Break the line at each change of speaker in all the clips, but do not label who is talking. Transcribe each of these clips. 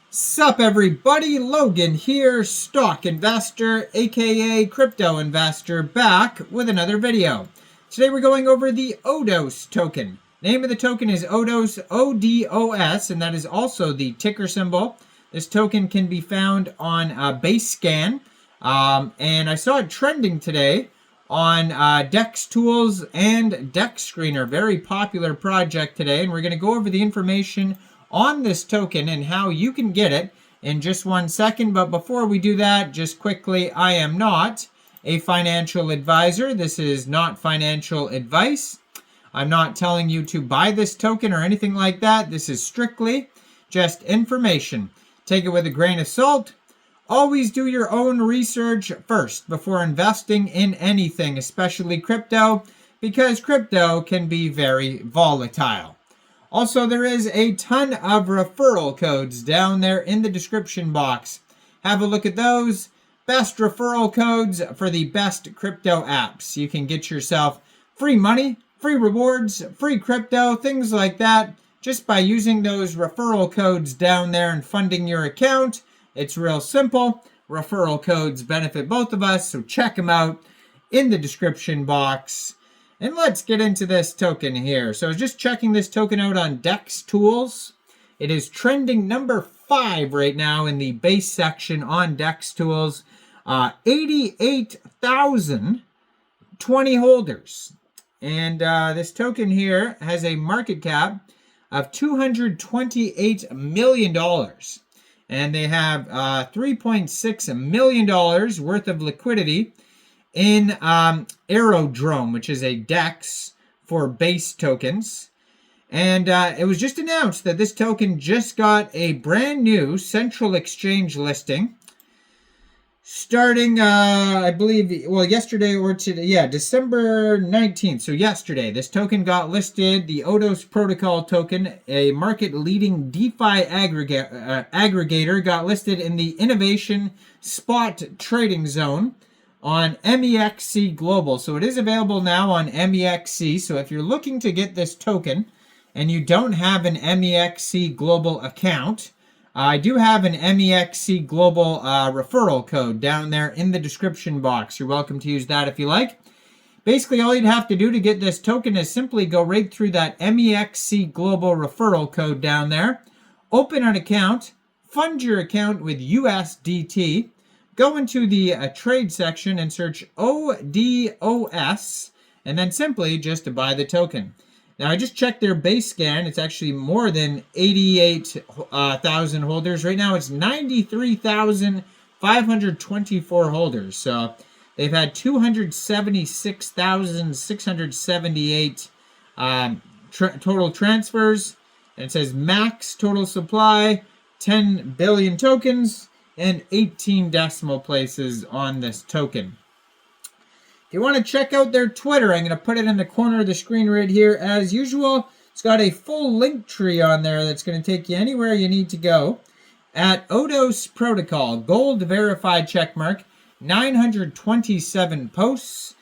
Sup everybody, Logan here, stock investor, aka crypto investor, back with another video. Today we're going over the Odos token. Name of the token is Odos, O-D-O-S, and that is also the ticker symbol. This token can be found on BaseScan, and I saw it trending today on DEX Tools and DEX Screener. Very popular project today, and we're going to go over the information on this token and how you can get it in just 1 second. But before we do that, just quickly, I am not a financial advisor. This is not financial advice. I'm not telling you to buy this token or anything like that. This is strictly just information. Take it with a grain of salt. Always do your own research first before investing in anything, especially crypto, because crypto can be very volatile. Also, there is a ton of referral codes down there in the description box. Have a look at those. Best referral codes for the best crypto apps. You can get yourself free money, free rewards, free crypto, things like that, just by using those referral codes down there and funding your account. It's real simple. Referral codes benefit both of us, so check them out in the description box. And let's get into this token here. So I was just checking this token out on DEX Tools. It is trending number 5 right now in the base section on DEX Tools. 88,020 holders. And this token here has a market cap of $228 million. And they have $3.6 million worth of liquidity in Aerodrome, which is a DEX for base tokens. And it was just announced that this token just got a brand new central exchange listing starting, I believe, well, yesterday or today, yeah, December 19th. So yesterday, this token got listed, the Odos protocol token, a market-leading DeFi aggregator, got listed in the Innovation Spot Trading Zone on Mexc Global. So it is available now on Mexc. So if you're looking to get this token and you don't have an Mexc Global account, I do have an Mexc Global referral code down there in the description box. You're welcome to use that if you like. Basically, all you'd have to do to get this token is simply go right through that Mexc Global referral code down there, open an account, fund your account with USDT, go into the trade section and search ODOS, and then simply just to buy the token. Now, I just checked their base scan. It's actually more than 88,000 holders. Right now, it's 93,524 holders. So they've had 276,678 total transfers. And it says max total supply, 10 billion tokens, and 18 decimal places on this token. If you want to check out their Twitter, I'm going to put it in the corner of the screen right here. As usual, it's got a full link tree on there that's going to take you anywhere you need to go. At Odos Protocol, gold verified checkmark, 927 posts.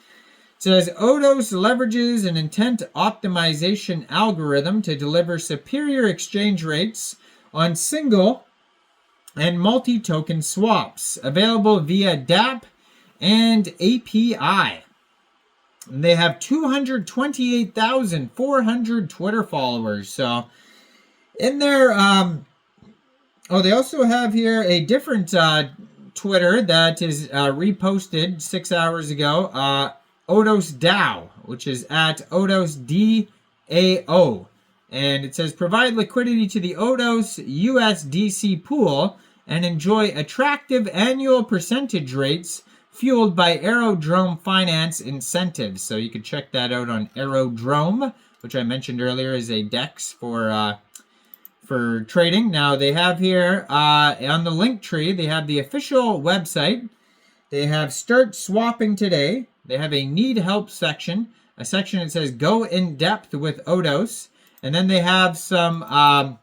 It says Odos leverages an intent optimization algorithm to deliver superior exchange rates on single and multi-token swaps, available via DApp and API. They have 228,400 Twitter followers. So in there, they also have here a different Twitter that is reposted 6 hours ago. Odos DAO, which is at Odos DAO. And it says, provide liquidity to the Odos USDC pool and enjoy attractive annual percentage rates fueled by Aerodrome finance incentives. So you can check that out on Aerodrome, which I mentioned earlier is a DEX for trading. Now they have here on the link tree, they have the official website. They have start swapping today. They have a need help section, a section that says go in depth with Odos. And then they have some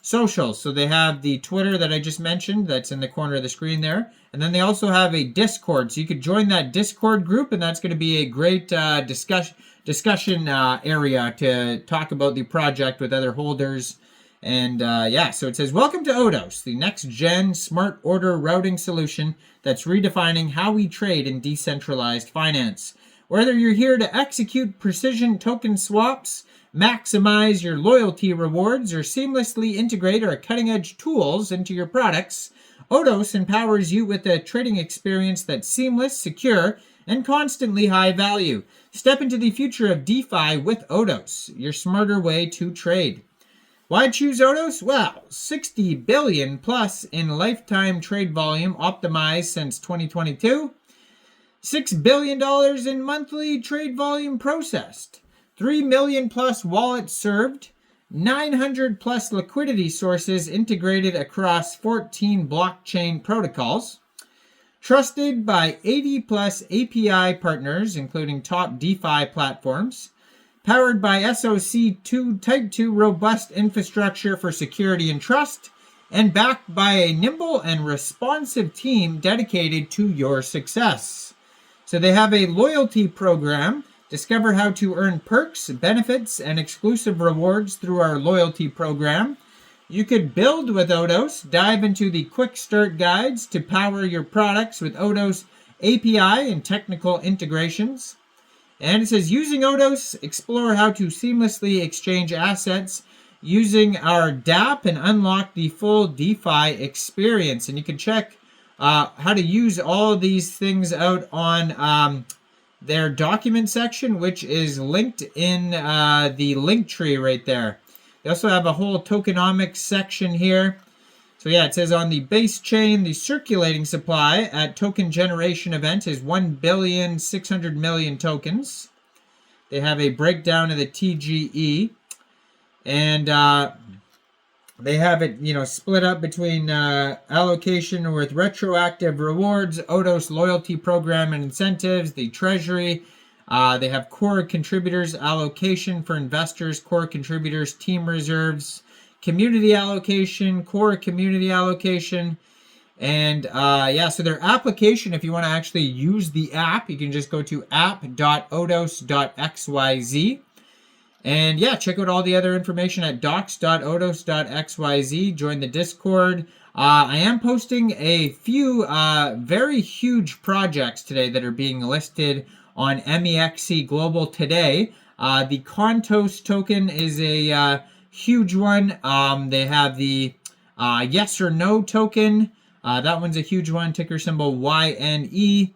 socials. So they have the Twitter that I just mentioned that's in the corner of the screen there. And then they also have a Discord. So you could join that Discord group, and that's going to be a great discussion area to talk about the project with other holders And yeah, so it says, welcome to Odos, the next-gen smart order routing solution that's redefining how we trade in decentralized finance. Whether you're here to execute precision token swaps, maximize your loyalty rewards, or seamlessly integrate our cutting-edge tools into your products, Odos empowers you with a trading experience that's seamless, secure, and constantly high value. Step into the future of DeFi with Odos, your smarter way to trade. Why choose Odos? Well, 60 billion plus in lifetime trade volume optimized since 2022. $6 billion in monthly trade volume processed. 3 million plus wallets served. 900 plus liquidity sources integrated across 14 blockchain protocols. Trusted by 80 plus API partners, including top DeFi platforms. Powered by SOC2 Type 2 robust infrastructure for security and trust, and backed by a nimble and responsive team dedicated to your success. So they have a loyalty program. Discover how to earn perks, benefits, and exclusive rewards through our loyalty program. You could build with Odos, dive into the quick start guides to power your products with Odos API and technical integrations. And it says, using Odos, explore how to seamlessly exchange assets using our dApp and unlock the full DeFi experience. And you can check how to use all of these things out on their document section, which is linked in the link tree right there. They also have a whole tokenomics section here. So yeah, it says on the base chain, the circulating supply at token generation event is 1,600,000,000 tokens. They have a breakdown of the TGE, and they have it, split up between allocation with retroactive rewards, Odos loyalty program and incentives, the treasury. They have core contributors allocation for investors, core contributors, team reserves, community allocation, core community allocation, and yeah, so their application, if you want to actually use the app, you can just go to app.odos.xyz, and yeah, check out all the other information at docs.odos.xyz. Join the Discord. I am posting a few very huge projects today that are being listed on Mexc Global today. The Contos token is a huge one. They have the yes or no token. That one's a huge one, ticker symbol YNE.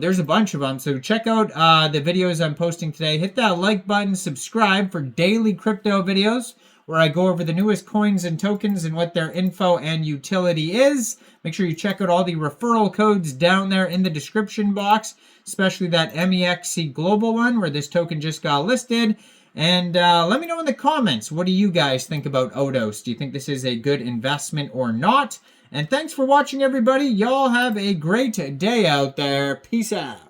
There's a bunch of them, so check out the videos I'm posting today. Hit that like button, subscribe for daily crypto videos where I go over the newest coins and tokens and what their info and utility is. Make sure you check out all the referral codes down there in the description box, especially that Mexc Global one where this token just got listed. And let me know in the comments, what do you guys think about Odos? Do you think this is a good investment or not? And thanks for watching, everybody. Y'all have a great day out there. Peace out.